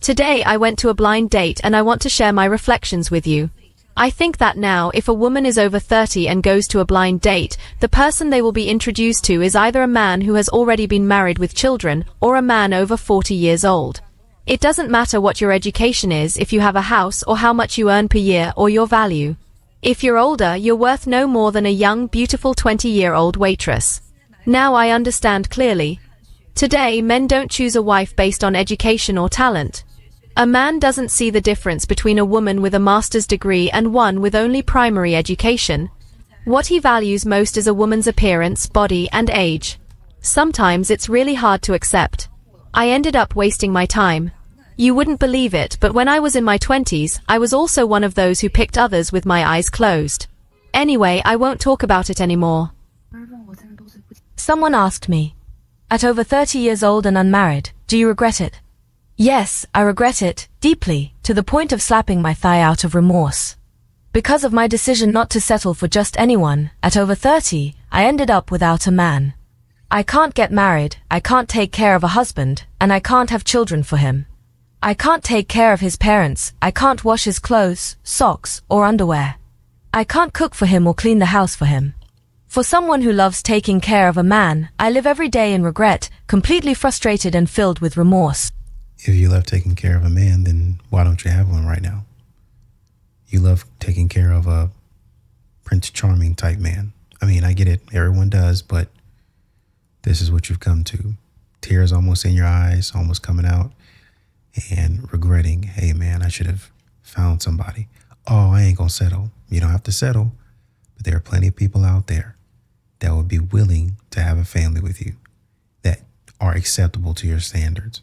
Today I went to a blind date and I want to share my reflections with you. I think that now, if a woman is over 30 and goes to a blind date, the person they will be introduced to is either a man who has already been married with children or a man over 40 years old. It doesn't matter what your education is, if you have a house or how much you earn per year or your value. If you're older, you're worth no more than a young, beautiful 20-year-old waitress. Now I understand clearly. Today, men don't choose a wife based on education or talent. A man doesn't see the difference between a woman with a master's degree and one with only primary education. What he values most is a woman's appearance, body, and age. Sometimes it's really hard to accept. I ended up wasting my time. You wouldn't believe it, but when I was in my 20s, I was also one of those who picked others with my eyes closed. Anyway, I won't talk about it anymore. Someone asked me, at over 30 years old and unmarried, do you regret it? Yes, I regret it, deeply, to the point of slapping my thigh out of remorse. Because of my decision not to settle for just anyone, at over 30, I ended up without a man. I can't get married, I can't take care of a husband, and I can't have children for him. I can't take care of his parents, I can't wash his clothes, socks, or underwear. I can't cook for him or clean the house for him. For someone who loves taking care of a man, I live every day in regret, completely frustrated and filled with remorse. If you love taking care of a man, then why don't you have one right now? You love taking care of a Prince Charming type man. I mean, I get it. Everyone does, but this is what you've come to. Tears almost in your eyes, almost coming out, and regretting, hey man, I should have found somebody. Oh, I ain't gonna settle. You don't have to settle, but there are plenty of people out there that would be willing to have a family with you that are acceptable to your standards.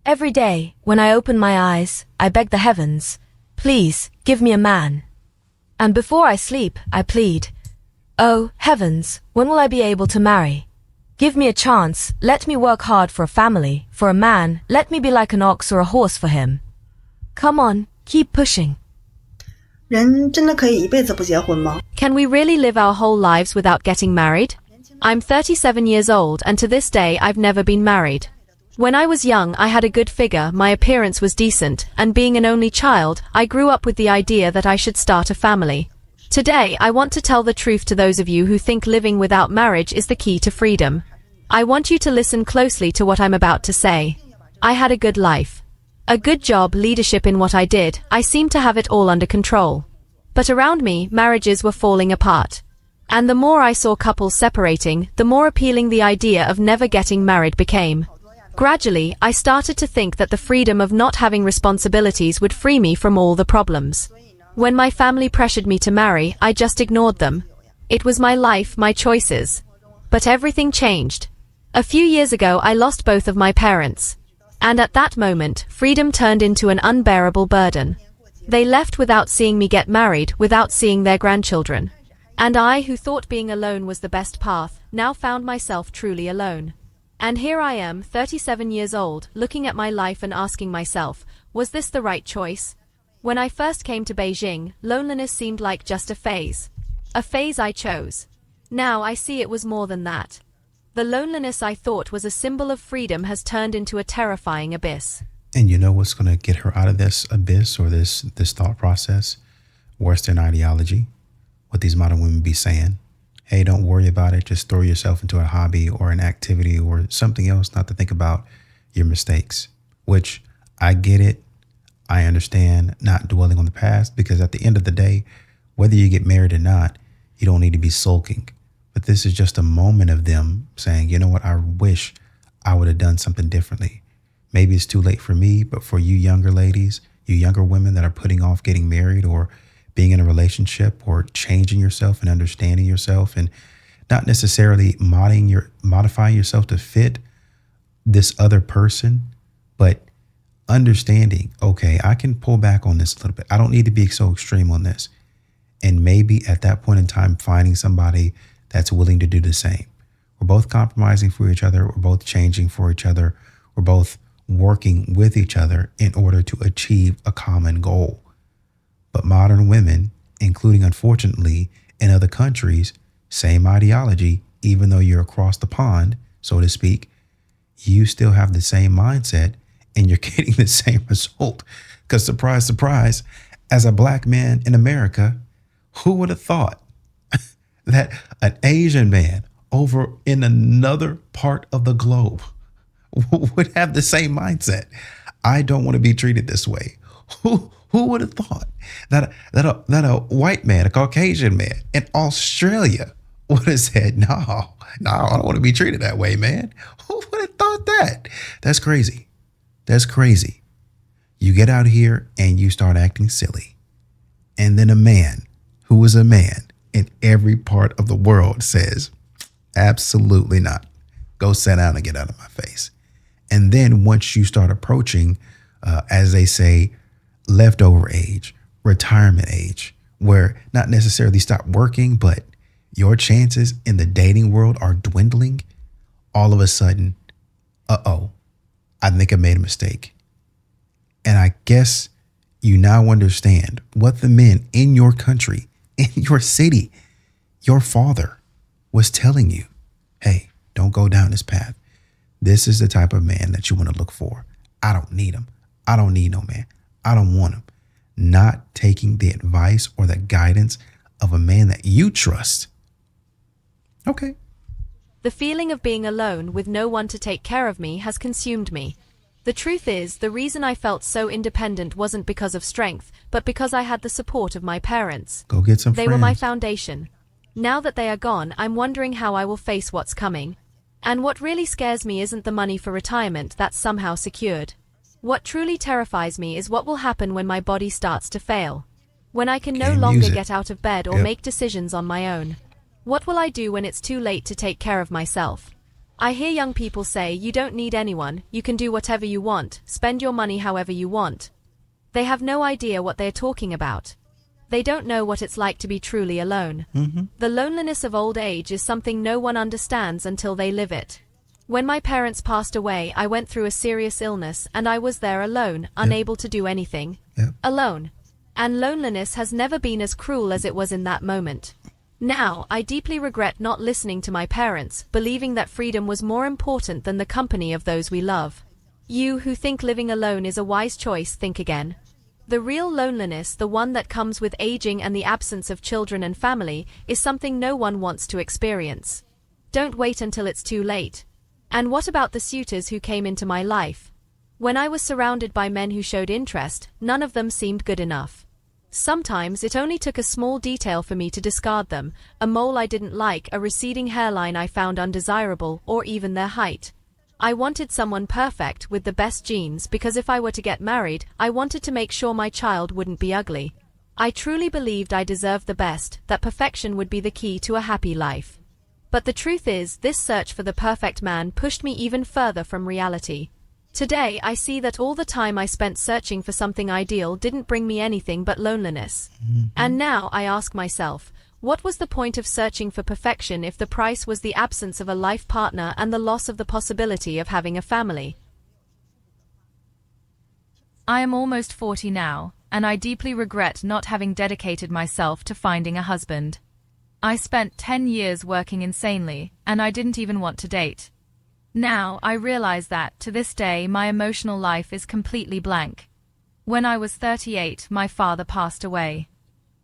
Every day, when I open my eyes, I beg the heavens, please, give me a man. And before I sleep, I plead, oh, heavens, when will I be able to marry? Give me a chance, let me work hard for a family, for a man, let me be like an ox or a horse for him. Come on, keep pushing. 人真的可以一辈子不结婚吗？ Can we really live our whole lives without getting married? I'm 37 years old and to this day I've never been married. When I was young, I had a good figure, my appearance was decent, and being an only child, I grew up with the idea that I should start a family. Today, I want to tell the truth to those of you who think living without marriage is the key to freedom. I want you to listen closely to what I'm about to say. I had a good life. A good job, leadership in what I did, I seemed to have it all under control. But around me, marriages were falling apart. And the more I saw couples separating, the more appealing the idea of never getting married became. Gradually, I started to think that the freedom of not having responsibilities would free me from all the problems. When my family pressured me to marry, I just ignored them. It was my life, my choices. But everything changed. A few years ago, I lost both of my parents. And at that moment, freedom turned into an unbearable burden. They left without seeing me get married, without seeing their grandchildren. And I, who thought being alone was the best path, now found myself truly alone. And here I am, 37 years old, looking at my life and asking myself, was this the right choice? When I first came to Beijing, loneliness seemed like just a phase. A phase I chose. Now I see it was more than that. The loneliness I thought was a symbol of freedom has turned into a terrifying abyss. And you know what's going to get her out of this abyss or this thought process? Western ideology. What these modern women be saying. Hey, don't worry about it. Just throw yourself into a hobby or an activity or something else, not to think about your mistakes, which I get it. I understand not dwelling on the past, because at the end of the day, whether you get married or not, you don't need to be sulking. But this is just a moment of them saying, you know what, I wish I would have done something differently. Maybe it's too late for me, but for you younger ladies, you younger women that are putting off getting married or being in a relationship or changing yourself and understanding yourself and not necessarily modifying yourself to fit this other person, but understanding, okay, I can pull back on this a little bit. I don't need to be so extreme on this. And maybe at that point in time, finding somebody that's willing to do the same. We're both compromising for each other. We're both changing for each other. We're both working with each other in order to achieve a common goal. But modern women, including, unfortunately, in other countries, same ideology, even though you're across the pond, so to speak, you still have the same mindset and you're getting the same result. Because surprise, surprise, as a black man in America, who would have thought that an Asian man over in another part of the globe would have the same mindset? I don't want to be treated this way. Who would have thought that a white man, a Caucasian man in Australia would have said, no, I don't want to be treated that way, man. Who would have thought that? That's crazy. That's crazy. You get out here and you start acting silly. And then a man who is a man in every part of the world says, absolutely not. Go sit down and get out of my face. And then once you start approaching, as they say, leftover age, retirement age, where not necessarily stop working, but your chances in the dating world are dwindling, all of a sudden, I think I made a mistake. And I guess you now understand what the men in your country, in your city, your father was telling you. Hey, don't go down this path. This is the type of man that you want to look for. I don't need him. I don't need no man. I don't want him. Not taking the advice or the guidance of a man that you trust. Okay. The feeling of being alone with no one to take care of me has consumed me. The truth is, the reason I felt so independent wasn't because of strength, but because I had the support of my parents. Go get some friends. They were my foundation. Now that they are gone, I'm wondering how I will face what's coming. And what really scares me isn't the money for retirement that's somehow secured. What truly terrifies me is what will happen when my body starts to fail. When I can no longer get out of bed or make decisions on my own. What will I do when it's too late to take care of myself? I hear young people say, you don't need anyone, you can do whatever you want, spend your money however you want. They have no idea what they're talking about. They don't know what it's like to be truly alone. The loneliness of old age is something no one understands until they live it. When my parents passed away, I went through a serious illness and I was there alone, unable to do anything. Alone. And loneliness has never been as cruel as it was in that moment. Now, I deeply regret not listening to my parents, believing that freedom was more important than the company of those we love. You who think living alone is a wise choice, think again. The real loneliness, the one that comes with aging and the absence of children and family, is something no one wants to experience. Don't wait until it's too late. And what about the suitors who came into my life? When I was surrounded by men who showed interest, none of them seemed good enough. Sometimes it only took a small detail for me to discard them, a mole I didn't like, a receding hairline I found undesirable, or even their height. I wanted someone perfect with the best genes because if I were to get married, I wanted to make sure my child wouldn't be ugly. I truly believed I deserved the best, that perfection would be the key to a happy life. But the truth is, this search for the perfect man pushed me even further from reality. Today, I see that all the time I spent searching for something ideal didn't bring me anything but loneliness. And now I ask myself, what was the point of searching for perfection if the price was the absence of a life partner and the loss of the possibility of having a family? I am almost 40 now, and I deeply regret not having dedicated myself to finding a husband. I spent 10 years working insanely, and I didn't even want to date. Now, I realize that, to this day, my emotional life is completely blank. When I was 38, my father passed away.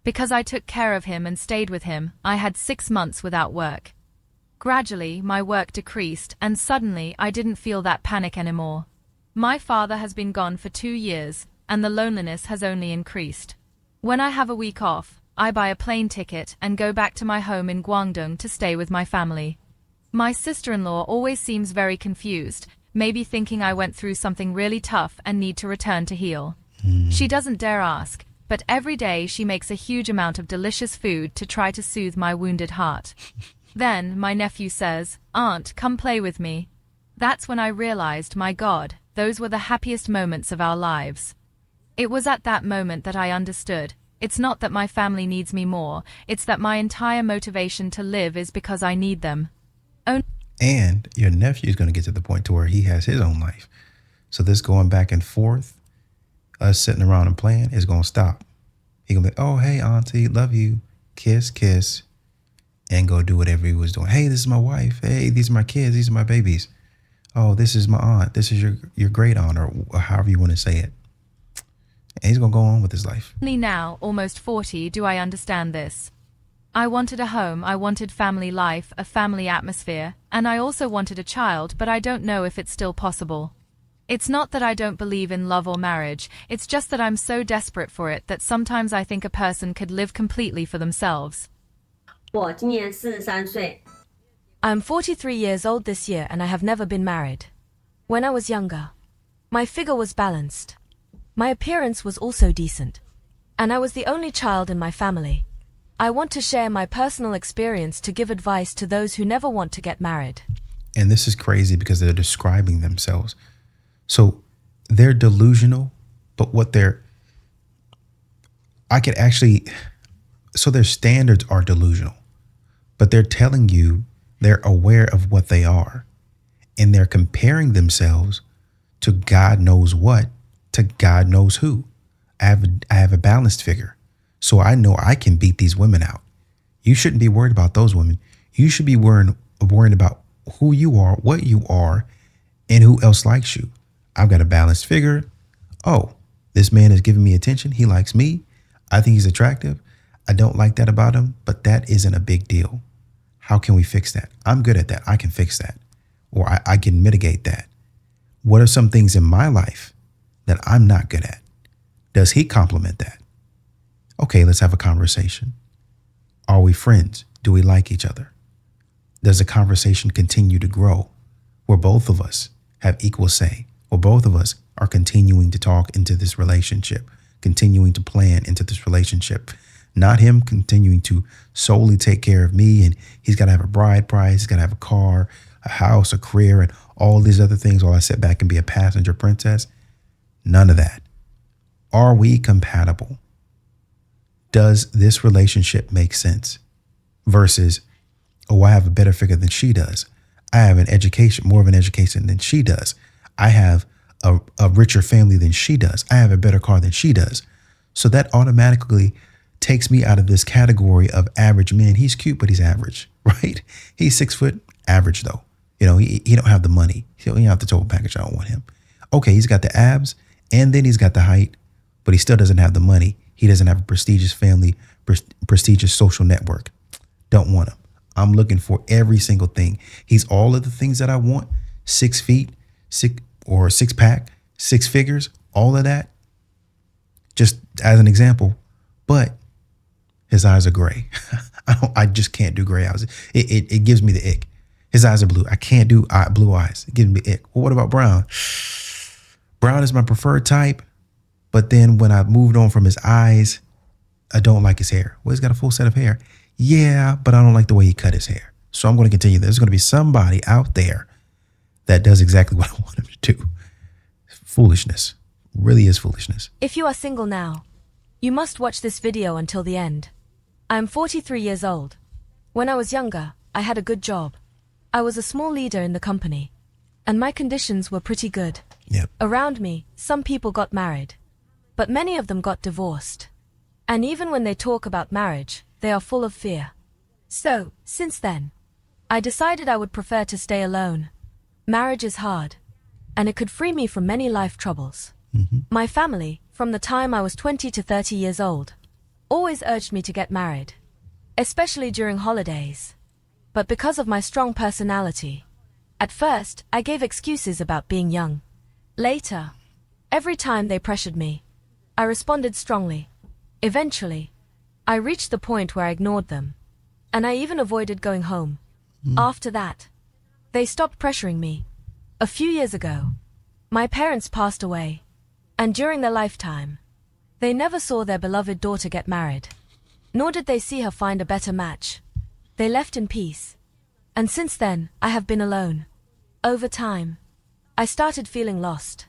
Because I took care of him and stayed with him, I had 6 months without work. Gradually, my work decreased, and suddenly, I didn't feel that panic anymore. My father has been gone for 2 years, and the loneliness has only increased. When I have a week off, I buy a plane ticket and go back to my home in Guangdong to stay with my family. My sister-in-law always seems very confused, maybe thinking I went through something really tough and need to return to heal. She doesn't dare ask, but every day she makes a huge amount of delicious food to try to soothe my wounded heart. Then my nephew says, "Aunt, come play with me." That's when I realized, my God, those were the happiest moments of our lives. It was at that moment that I understood. It's not that my family needs me more, it's that my entire motivation to live is because I need them. And your nephew is going to get to the point to where he has his own life. So this going back and forth, us sitting around and playing, is going to stop. He going to be, oh, hey, auntie, love you. Kiss, kiss. And go do whatever he was doing. Hey, this is my wife. Hey, these are my kids. These are my babies. oh, this is my aunt, this is your great aunt, or however you want to say it. And he's going to go on with his life. Only now, almost 40, do I understand this. I wanted a home, I wanted family life, a family atmosphere, and I also wanted a child, but I don't know if it's still possible. It's not that I don't believe in love or marriage, it's just that I'm so desperate for it that sometimes I think a person could live completely for themselves. 我今年43岁。 I'm 43 years old this year and I have never been married. When I was younger, my figure was balanced. My appearance was also decent. And I was the only child in my family. I want to share my personal experience to give advice to those who never want to get married. And this is crazy because they're describing themselves. So they're delusional, but so their standards are delusional, but they're telling you they're aware of what they are, and they're comparing themselves to God knows what, to God knows who. I have a balanced figure, so I know I can beat these women out. You shouldn't be worried about those women. You should be worrying about who you are, what you are, and who else likes you. I've got a balanced figure. Oh, this man is giving me attention. He likes me. I think he's attractive. I don't like that about him, but that isn't a big deal. How can we fix that? I'm good at that. I can fix that, or I can mitigate that. What are some things in my life that I'm not good at? Does he complement that? Okay, let's have a conversation. Are we friends? Do we like each other? Does the conversation continue to grow where both of us have equal say, or both of us are continuing to talk into this relationship, continuing to plan into this relationship? Not him continuing to solely take care of me, and he's got to have a bride price, he's got to have a car, a house, a career, and all these other things while I sit back and be a passenger princess. None of that. Are we compatible? Does this relationship make sense? Versus, oh, I have a better figure than she does. I have an education, more of an education than she does. I have a richer family than she does. I have a better car than she does. So that automatically takes me out of this category of average men. He's cute, but he's average, right? He's 6 foot, average though. You know, he don't have the money. He don't have the total package. I don't want him. Okay, he's got the abs, and then he's got the height, but he still doesn't have the money. He doesn't have a prestigious family, prestigious social network. Don't want him. I'm looking for every single thing. He's all of the things that I want. 6 feet, or 6 pack, 6 figures, all of that. Just as an example, but his eyes are gray. I just can't do gray eyes. It gives me the ick. His eyes are blue. I can't do blue eyes. It gives me the ick. Well, what about brown? Brown is my preferred type. But then when I moved on from his eyes, I don't like his hair. Well, he's got a full set of hair. Yeah, but I don't like the way he cut his hair. So I'm going to continue. There's going to be somebody out there that does exactly what I want him to do. Foolishness. Really is foolishness. If you are single now, you must watch this video until the end. I am 43 years old. When I was younger, I had a good job. I was a small leader in the company, and my conditions were pretty good. Yep. Around me, some people got married, but many of them got divorced. And even when they talk about marriage, they are full of fear. So, since then, I decided I would prefer to stay alone. Marriage is hard, and it could free me from many life troubles. My family, from the time I was 20 to 30 years old, always urged me to get married, especially during holidays. But because of my strong personality, at first I gave excuses about being young. Later, every time they pressured me, I responded strongly. Eventually, I reached the point where I ignored them, and I even avoided going home. After that, they stopped pressuring me. A few years ago, my parents passed away, and during their lifetime, they never saw their beloved daughter get married, nor did they see her find a better match. They left in peace, and since then, I have been alone. Over time, I started feeling lost,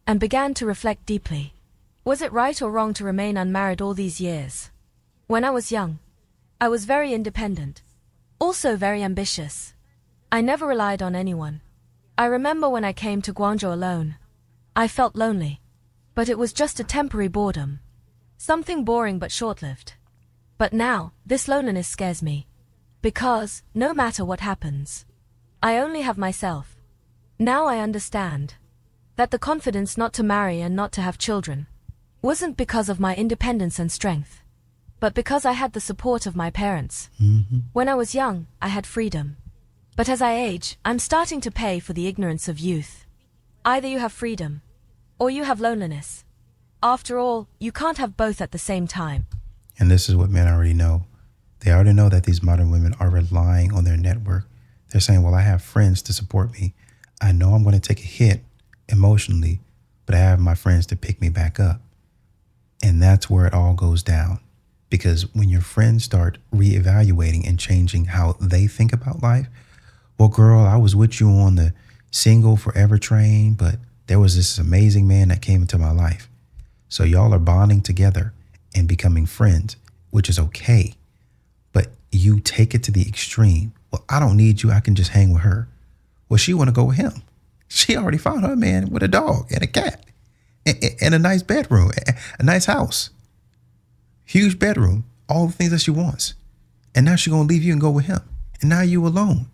and began to reflect deeply. Was it right or wrong to remain unmarried all these years? When I was young, I was very independent, also very ambitious. I never relied on anyone. I remember when I came to Guangzhou alone, I felt lonely, but it was just a temporary boredom. Something boring but short-lived. But now, this loneliness scares me. Because, no matter what happens, I only have myself. Now I understand that the confidence not to marry and not to have children wasn't because of my independence and strength, but because I had the support of my parents. When I was young, I had freedom. But as I age, I'm starting to pay for the ignorance of youth. Either you have freedom, or you have loneliness. After all, you can't have both at the same time. And this is what men already know. They already know that these modern women are relying on their network. They're saying, well, I have friends to support me. I know I'm going to take a hit emotionally, but I have my friends to pick me back up. And that's where it all goes down. Because when your friends start reevaluating and changing how they think about life, well, girl, I was with you on the single forever train, but there was this amazing man that came into my life. So y'all are bonding together and becoming friends, which is okay. But you take it to the extreme. Well, I don't need you. I can just hang with her. Well, she want to go with him. She already found her man with a dog and a cat and a nice bedroom, a nice house, huge bedroom, all the things that she wants. And now she's going to leave you and go with him. And now you alone.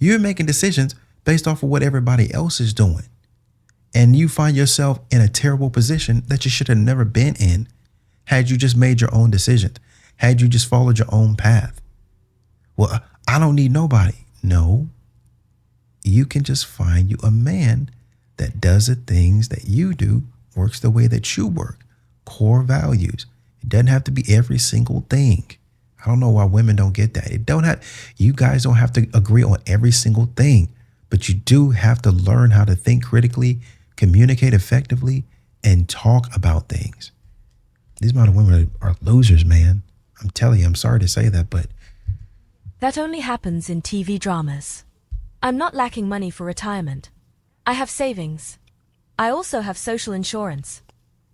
You're making decisions based off of what everybody else is doing. And you find yourself in a terrible position that you should have never been in had you just made your own decisions, had you just followed your own path. Well, I don't need nobody. No, you can just find you a man that does the things that you do, works the way that you work, core values. It doesn't have to be every single thing. I don't know why women don't get that. You guys don't have to agree on every single thing, but you do have to learn how to think critically, communicate effectively, and talk about things. These modern women are losers, man. I'm telling you, I'm sorry to say that, but That only happens in TV dramas. I'm not lacking money for retirement. I have savings. I also have social insurance.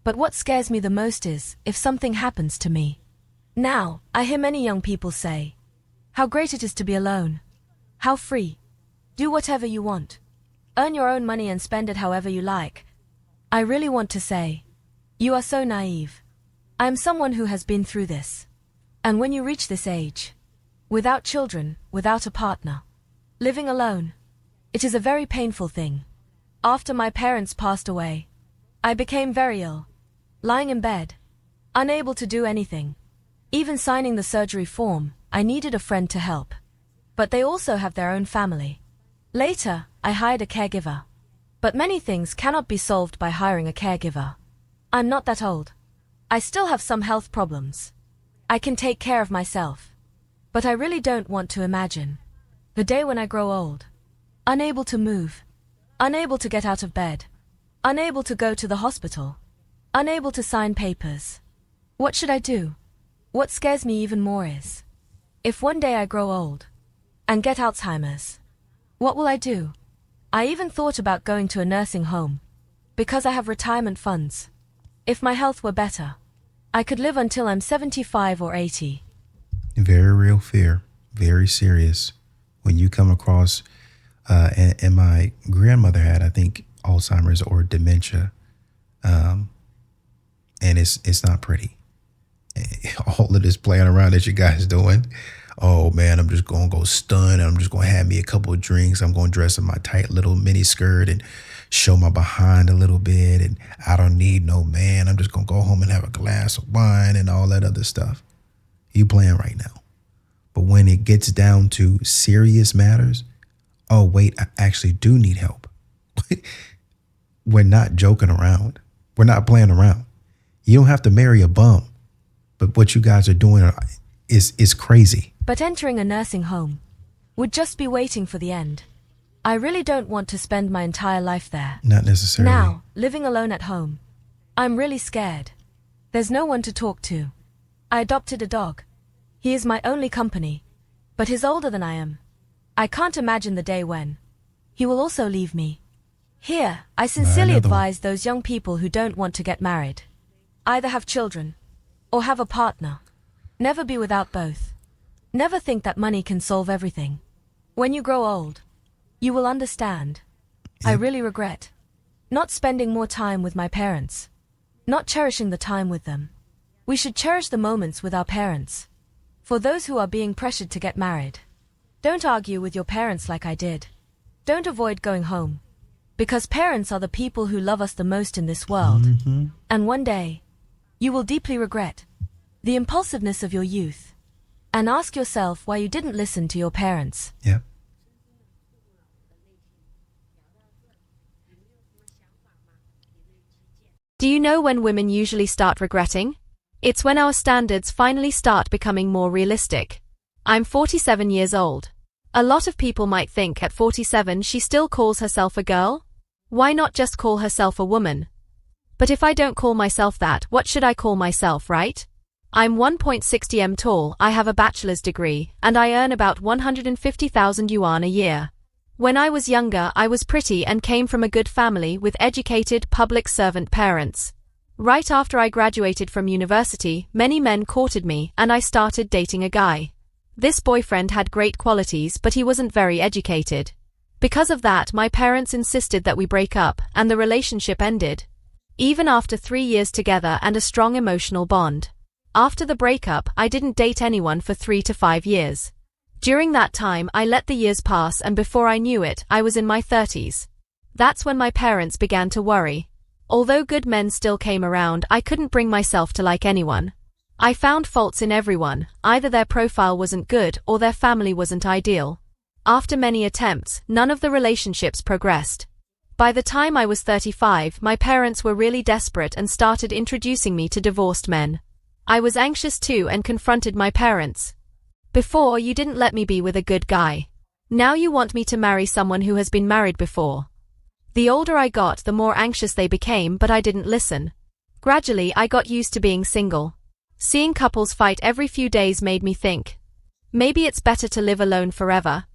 But what scares me the most is if something happens to me. Now, I hear many young people say, how great it is to be alone. How free. Do whatever you want. Earn your own money and spend it however you like. I really want to say, you are so naive. I am someone who has been through this. And when you reach this age, without children, without a partner, living alone, it is a very painful thing. After my parents passed away, I became very ill, lying in bed, unable to do anything. Even signing the surgery form, I needed a friend to help. But they also have their own family. Later, I hired a caregiver. But many things cannot be solved by hiring a caregiver. I'm not that old. I still have some health problems. I can take care of myself. But I really don't want to imagine the day when I grow old, unable to move, unable to get out of bed, unable to go to the hospital, unable to sign papers. What should I do? What scares me even more is, if one day I grow old and get Alzheimer's, what will I do? I even thought about going to a nursing home, because I have retirement funds. If my health were better, I could live until I'm 75 or 80. very real fear, very serious. When you come across, and my grandmother had, I think, Alzheimer's or dementia, and it's not pretty. All of this playing around that you guys doing. Oh man, I'm just gonna go stun and I'm just gonna have me a couple of drinks. I'm gonna dress in my tight little mini skirt and show my behind a little bit. And I don't need no man. I'm just gonna go home and have a glass of wine and all that other stuff. You playing right now. But when it gets down to serious matters, oh wait, I actually do need help. We're not joking around. We're not playing around. You don't have to marry a bum. But what you guys are doing is crazy. But entering a nursing home would just be waiting for the end. I really don't want to spend my entire life there. Not necessarily. Now, living alone at home, I'm really scared. There's no one to talk to. I adopted a dog. He is my only company, but he's older than I am. I can't imagine the day when he will also leave me. Here, I sincerely advise those young people who don't want to get married. Either have children or have a partner. Never be without both. Never think that money can solve everything. When you grow old, you will understand. I really regret not spending more time with my parents, not cherishing the time with them. We should cherish the moments with our parents. For those who are being pressured to get married, don't argue with your parents like I did. Don't avoid going home. Because parents are the people who love us the most in this world. And one day, you will deeply regret the impulsiveness of your youth and ask yourself why you didn't listen to your parents. Yep. Do you know when women usually start regretting? It's when our standards finally start becoming more realistic. I'm 47 years old. A lot of people might think at 47 she still calls herself a girl? Why not just call herself a woman? But if I don't call myself that, what should I call myself, right? I'm 1.60 m tall, I have a bachelor's degree, and I earn about 150,000 yuan a year. When I was younger, I was pretty and came from a good family with educated public servant parents. Right after I graduated from university, many men courted me and I started dating a guy. This boyfriend had great qualities, but he wasn't very educated. Because of that, my parents insisted that we break up, and the relationship ended. Even after 3 years together and a strong emotional bond. After the breakup, I didn't date anyone for 3 to 5 years. During that time, I let the years pass, and before I knew it, I was in my 30s. That's when my parents began to worry. Although good men still came around, I couldn't bring myself to like anyone. I found faults in everyone, either their profile wasn't good or their family wasn't ideal. After many attempts, none of the relationships progressed. By the time I was 35, my parents were really desperate and started introducing me to divorced men. I was anxious too and confronted my parents. Before, you didn't let me be with a good guy. Now you want me to marry someone who has been married before. The older I got, the more anxious they became, but I didn't listen. Gradually, I got used to being single. Seeing couples fight every few days made me think, maybe it's better to live alone forever.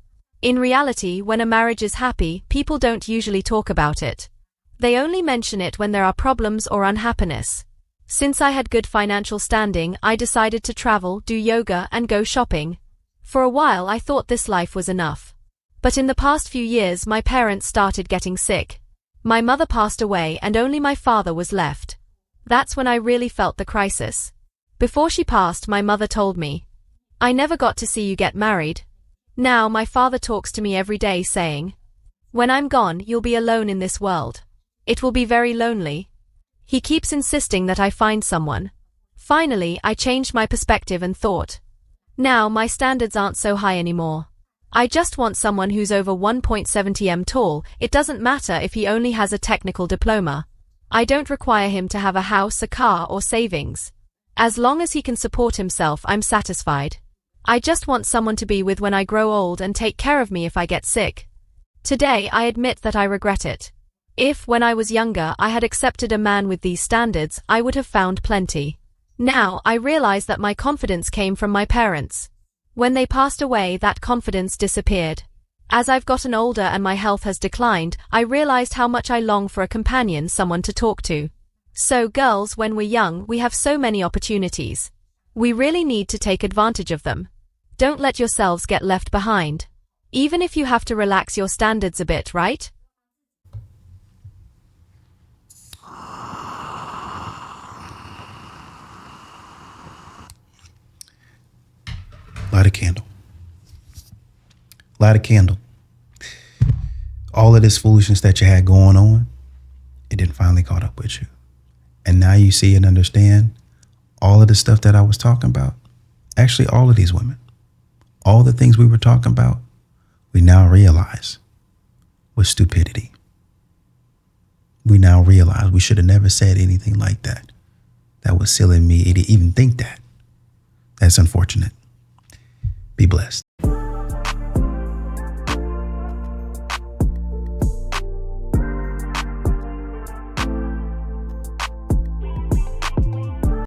In reality, when a marriage is happy, people don't usually talk about it. They only mention it when there are problems or unhappiness. Since I had good financial standing, I decided to travel, do yoga, and go shopping. For a while, I thought this life was enough. But in the past few years, my parents started getting sick. My mother passed away and only my father was left. That's when I really felt the crisis. Before she passed, my mother told me, "I never got to see you get married." Now my father talks to me every day saying, "When I'm gone, you'll be alone in this world. It will be very lonely." He keeps insisting that I find someone. Finally, I changed my perspective and thought, now my standards aren't so high anymore. I just want someone who's over 1.70 m tall. It doesn't matter if he only has a technical diploma. I don't require him to have a house, a car, or savings. As long as he can support himself, I'm satisfied. I just want someone to be with when I grow old and take care of me if I get sick. Today, I admit that I regret it. If, when I was younger, I had accepted a man with these standards, I would have found plenty. Now, I realize that my confidence came from my parents. When they passed away, that confidence disappeared. As I've gotten older and my health has declined, I realized how much I long for a companion, someone to talk to. So girls, when we're young, we have so many opportunities. We really need to take advantage of them. Don't let yourselves get left behind. Even if you have to relax your standards a bit, right? Light a candle. Light a candle. All of this foolishness that you had going on, it didn't finally caught up with you. And now you see and understand all of the stuff that I was talking about. Actually, all of these women, all the things we were talking about, we now realize was stupidity. We now realize we should have never said anything like that. That was silly of me to even think that. That's unfortunate. Be blessed.